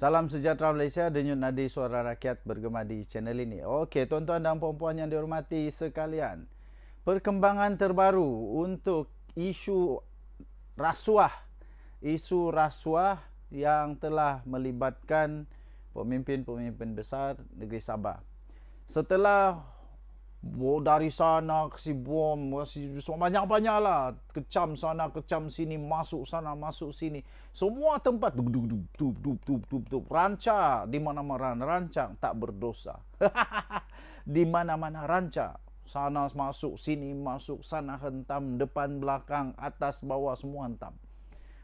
Salam sejahtera Malaysia, denyut nadi suara rakyat bergema di channel ini. Okey, tuan-tuan dan puan-puan yang dihormati sekalian. Perkembangan terbaru untuk isu rasuah. Isu rasuah yang telah melibatkan pemimpin-pemimpin besar negeri Sabah. Setelah dari sana kasi bom, kasi banyak-banyak lah, kecam sana kecam sini, masuk sana masuk sini, semua tempat dub dub dub dub dub dub dub dub, rancak di mana-mana, rancang tak berdosa. Di mana-mana rancak, sana masuk sini masuk, sana hentam, depan belakang atas bawah semua hentam.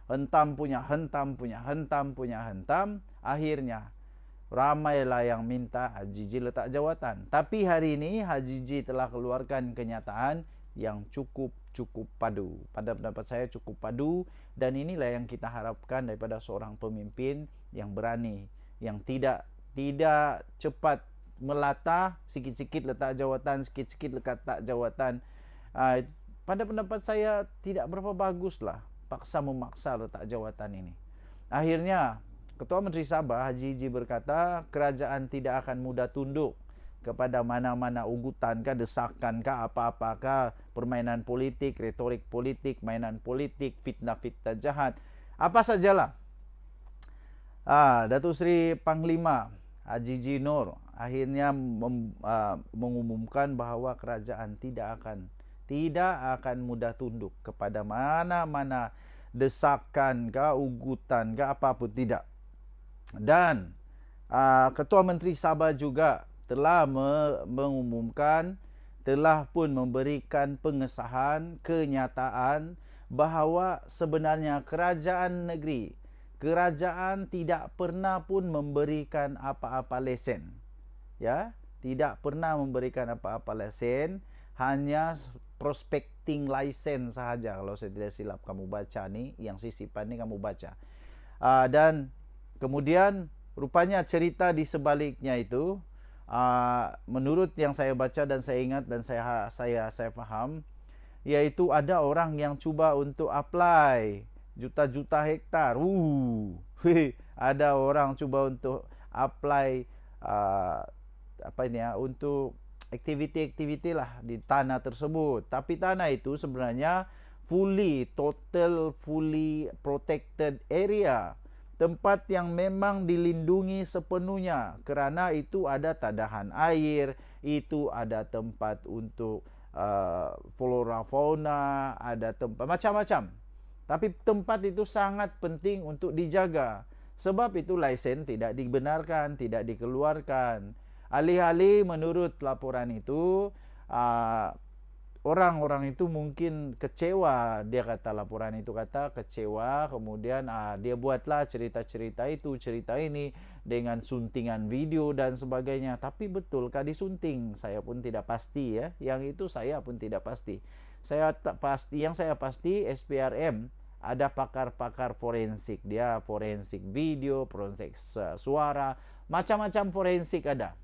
Hentam punya hentam punya hentam punya hentam. Akhirnya ramailah yang minta Haji Ji letak jawatan. Tapi hari ini Haji Ji telah keluarkan kenyataan yang cukup padu. Pada pendapat saya cukup padu, dan inilah yang kita harapkan daripada seorang pemimpin yang berani, yang tidak cepat melata, sikit-sikit letak jawatan, sikit-sikit letak jawatan. Pada pendapat saya tidak berapa baguslah paksa memaksa letak jawatan ini. Akhirnya Ketua Menteri Sabah Haji Ji berkata kerajaan tidak akan mudah tunduk kepada mana-mana ugutan kah, desakan kah, apa-apakah, permainan politik, retorik politik, mainan politik, fitnah-fitnah jahat, apa sajalah. Datuk Seri Panglima Haji Ji Nur akhirnya mengumumkan bahawa kerajaan tidak akan mudah tunduk kepada mana-mana desakan kah, ugutan kah, apa pun tidak. Dan Ketua Menteri Sabah juga telah mengumumkan, telah pun memberikan pengesahan kenyataan bahawa sebenarnya kerajaan negeri, kerajaan tidak pernah pun memberikan apa-apa lesen. Ya, tidak pernah memberikan apa-apa lesen, hanya prospecting license sahaja. Kalau saya tidak silap kamu baca ni, yang sisipan ni kamu baca. Dan kemudian rupanya cerita di sebaliknya itu, menurut yang saya baca dan saya ingat dan saya faham, iaitu ada orang yang cuba untuk apply juta-juta hektar. Ada orang cuba untuk apply untuk aktiviti-aktiviti lah di tanah tersebut. Tapi tanah itu sebenarnya fully protected area. Tempat yang memang dilindungi sepenuhnya, kerana itu ada tadahan air, itu ada tempat untuk flora fauna, ada tempat macam-macam. Tapi tempat itu sangat penting untuk dijaga. Sebab itu lesen tidak dibenarkan, tidak dikeluarkan. Alih-alih menurut laporan itu, orang-orang itu mungkin kecewa. Dia kata, laporan itu kata kecewa. Kemudian dia buatlah cerita-cerita itu, cerita ini dengan suntingan video dan sebagainya. Tapi betulkah disunting? Saya pun tidak pasti ya. Yang itu saya pun tidak pasti. Saya tak pasti. Yang saya pasti SPRM ada pakar-pakar forensik. Dia forensik video, forensik suara, macam-macam forensik ada.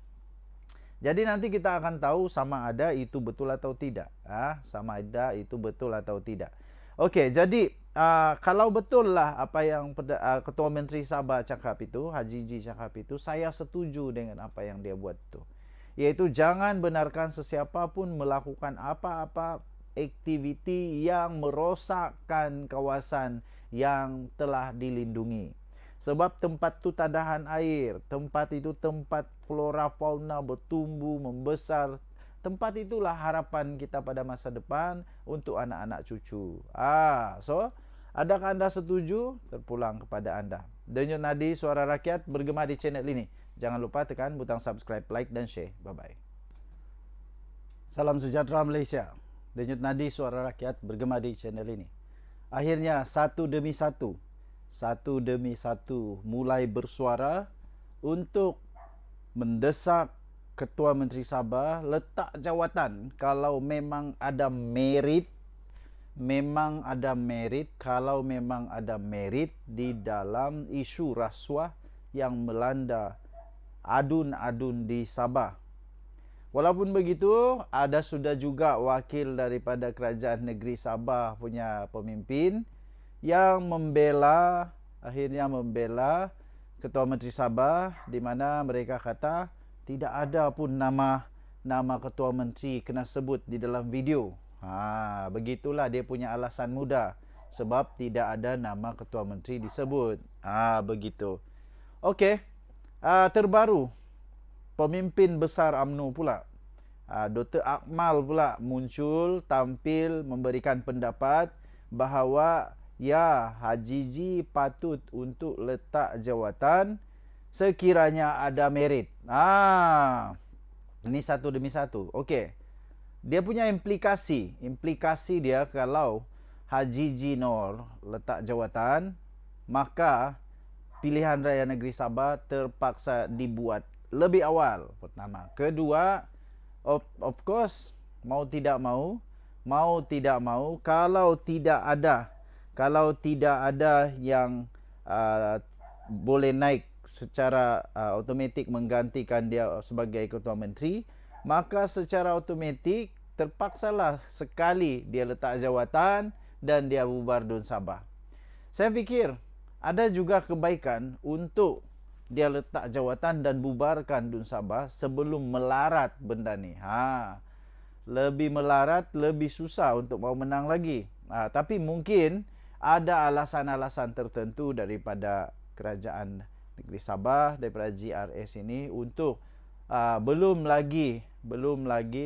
Jadi nanti kita akan tahu sama ada itu betul atau tidak. Sama ada itu betul atau tidak. Okey, jadi kalau betul lah apa yang Ketua Menteri Sabah cakap itu, Haji Ji cakap itu, saya setuju dengan apa yang dia buat itu. Iaitu jangan benarkan sesiapa pun melakukan apa-apa aktiviti yang merosakkan kawasan yang telah dilindungi. Sebab tempat itu tadahan air, tempat itu tempat flora fauna bertumbuh, membesar. Tempat itulah harapan kita pada masa depan untuk anak-anak cucu. So, adakah anda setuju? Terpulang kepada anda. Denyut nadi suara rakyat bergema di channel ini. Jangan lupa tekan butang subscribe, like dan share. Bye-bye. Salam sejahtera Malaysia. Denyut nadi suara rakyat bergema di channel ini. Akhirnya satu demi satu mulai bersuara untuk mendesak Ketua Menteri Sabah letak jawatan kalau memang ada merit, kalau memang ada merit di dalam isu rasuah yang melanda adun-adun di Sabah. Walaupun begitu, ada sudah juga wakil daripada kerajaan negeri Sabah punya pemimpin yang akhirnya membela Ketua Menteri Sabah, di mana mereka kata tidak ada pun nama Ketua Menteri kena sebut di dalam video. Begitulah dia punya alasan mudah, sebab tidak ada nama Ketua Menteri disebut. Begitu. Okey. Terbaru, pemimpin besar UMNO pula, Dr. Akmal pula muncul, tampil memberikan pendapat bahawa ya, Haji G patut untuk letak jawatan sekiranya ada merit. Ini satu demi satu. Okey. Dia punya implikasi dia kalau Haji G Nor letak jawatan, maka pilihan raya negeri Sabah terpaksa dibuat lebih awal. Pertama, kedua, of course, mau tidak mau, kalau tidak ada yang boleh naik secara automatik menggantikan dia sebagai ketua menteri, maka secara automatik terpaksalah sekali dia letak jawatan dan dia bubar DUN Sabah. Saya fikir ada juga kebaikan untuk dia letak jawatan dan bubarkan DUN Sabah sebelum melarat benda ni. Lebih melarat, lebih susah untuk mau menang lagi. Tapi mungkin ada alasan-alasan tertentu daripada kerajaan negeri Sabah, daripada GRS ini untuk belum lagi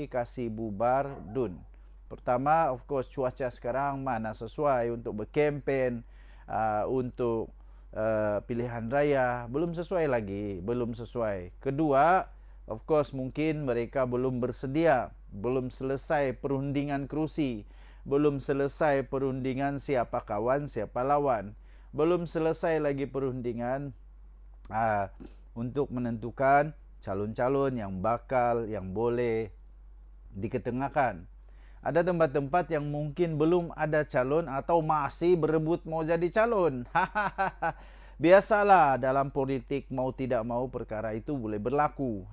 kasih bubar DUN. Pertama, of course, cuaca sekarang mana sesuai untuk berkempen, untuk pilihan raya, belum sesuai. Kedua, of course, mungkin mereka belum bersedia, belum selesai perundingan kerusi, belum selesai perundingan siapa kawan, siapa lawan, belum selesai lagi perundingan untuk menentukan calon-calon yang boleh diketengahkan. Ada tempat-tempat yang mungkin belum ada calon atau masih berebut mau jadi calon. Biasalah dalam politik, mau tidak mau perkara itu boleh berlaku.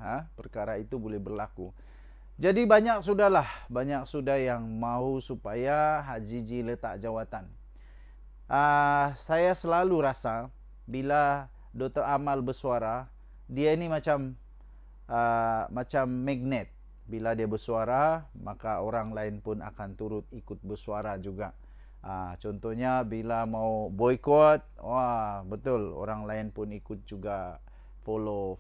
Jadi banyak sudah yang mahu supaya Haji G letak jawatan. Saya selalu rasa bila Dr. Amal bersuara, dia ini macam magnet. Bila dia bersuara, maka orang lain pun akan turut ikut bersuara juga. Contohnya bila mau boykot, betul, orang lain pun ikut juga follow.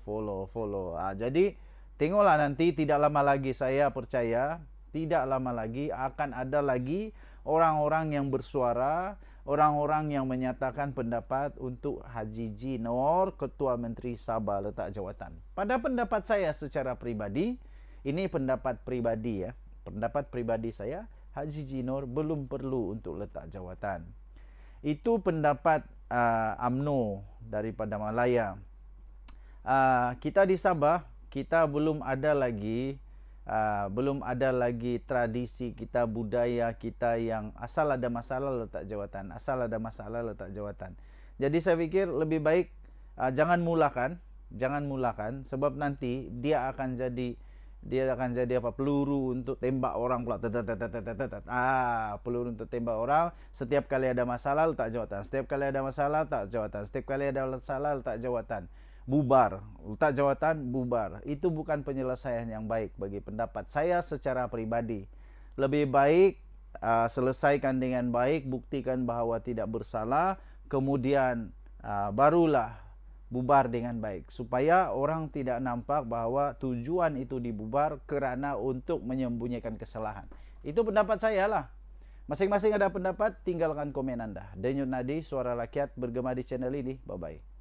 Jadi tengoklah nanti, tidak lama lagi, saya percaya tidak lama lagi akan ada lagi orang-orang yang bersuara, orang-orang yang menyatakan pendapat untuk Haji G Nor, Ketua Menteri Sabah, letak jawatan. Pada pendapat saya secara pribadi, ini pendapat pribadi ya. Pendapat pribadi saya, Haji G Nor belum perlu untuk letak jawatan. Itu pendapat UMNO daripada Malaya. Kita di Sabah, kita belum ada lagi tradisi kita, budaya kita yang asal ada masalah letak jawatan. Jadi saya fikir lebih baik jangan mulakan sebab nanti dia akan jadi peluru untuk tembak orang pula. Peluru untuk tembak orang. Setiap kali ada masalah letak jawatan. Setiap kali ada masalah letak jawatan. Bubar. Letak jawatan, bubar. Itu bukan penyelesaian yang baik bagi pendapat saya secara pribadi. Lebih baik selesaikan dengan baik, buktikan bahawa tidak bersalah, kemudian barulah bubar dengan baik, supaya orang tidak nampak bahawa tujuan itu dibubar kerana untuk menyembunyikan kesalahan. Itu pendapat saya lah. Masing-masing ada pendapat, tinggalkan komen anda. Denyut Nadi, Suara Rakyat, bergema di channel ini. Bye-bye.